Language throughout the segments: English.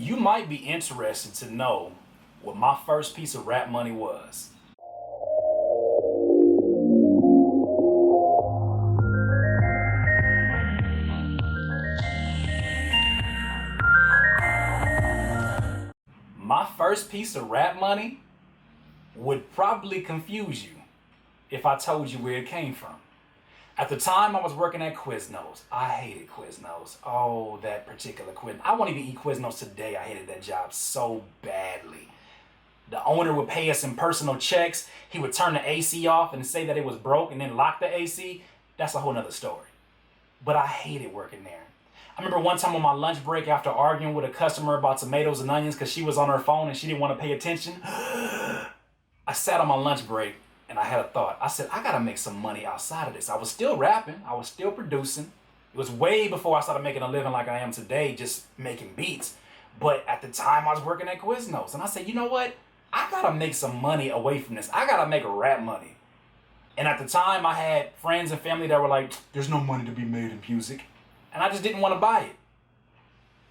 You might be interested to know what my first piece of rap money was. My first piece of rap money would probably confuse you if I told you where it came from. At the time, I was working at Quiznos. I hated Quiznos. Oh, that particular Quiznos. I won't even eat Quiznos today. I hated that job so badly. The owner would pay us in personal checks. He would turn the AC off and say that it was broke and then lock the AC. That's a whole nother story. But I hated working there. I remember one time on my lunch break after arguing with a customer about tomatoes and onions because she was on her phone and she didn't want to pay attention. I sat on my lunch break and I had a thought. I said, I gotta make some money outside of this. I was still rapping. I was still producing. It was way before I started making a living like I am today, just making beats. But at the time I was working at Quiznos. And I said, you know what? I gotta make some money away from this. I gotta make rap money. And at the time I had friends and family that were like, there's no money to be made in music. And I just didn't want to buy it.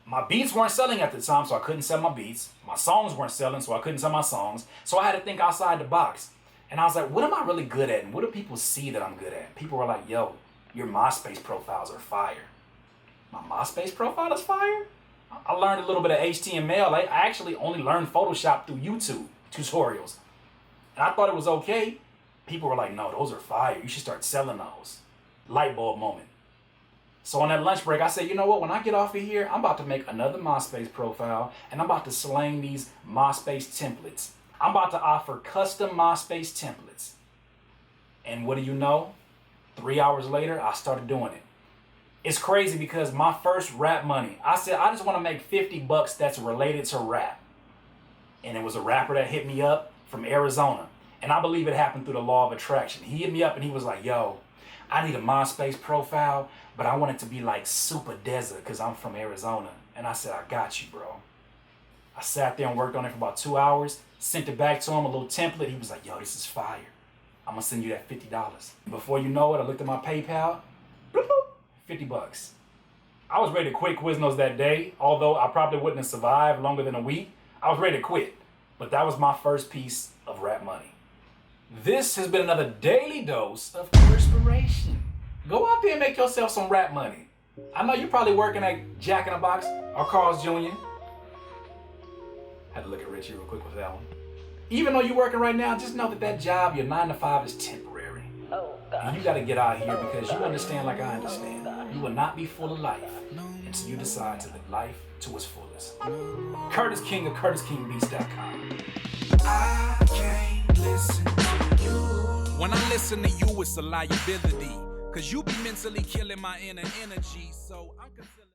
My beats weren't selling at the time, so I couldn't sell my beats. My songs weren't selling, so I couldn't sell my songs. So I had to think outside the box. And I was like, what am I really good at? And what do people see that I'm good at? People were like, yo, your MySpace profiles are fire. My MySpace profile is fire? I learned a little bit of HTML. I actually only learned Photoshop through YouTube tutorials. And I thought it was okay. People were like, no, those are fire. You should start selling those. Light bulb moment. So on that lunch break, I said, you know what? When I get off of here, I'm about to make another MySpace profile and I'm about to slang these MySpace templates. I'm about to offer custom MySpace templates. And what do you know? 3 hours later, I started doing it. It's crazy because my first rap money, I said, I just want to make $50 that's related to rap. And it was a rapper that hit me up from Arizona. And I believe it happened through the law of attraction. He hit me up and he was like, yo, I need a MySpace profile, but I want it to be like super desert because I'm from Arizona. And I said, I got you, bro. I sat there and worked on it for about 2 hours, sent it back to him, a little template. He was like, yo, this is fire. I'm going to send you that $50. Before you know it, I looked at my PayPal, bloop, bloop, $50. I was ready to quit Quiznos that day, although I probably wouldn't have survived longer than a week. I was ready to quit, but that was my first piece of rap money. This has been another daily dose of perspiration. Go out there and make yourself some rap money. I know you're probably working at Jack in the Box or Carl's Jr. Had to look at Richie real quick with that one. Even though you're working right now, just know that that job, your 9 to 5, is temporary. And you got to get out of here because you understand like I understand. You will not be full of life until you decide to live life to its fullest. Curtis King of CurtisKingBeats.com. I can't listen to you. When I listen to you, it's a liability. Cause you be mentally killing my inner energy, so I'm considering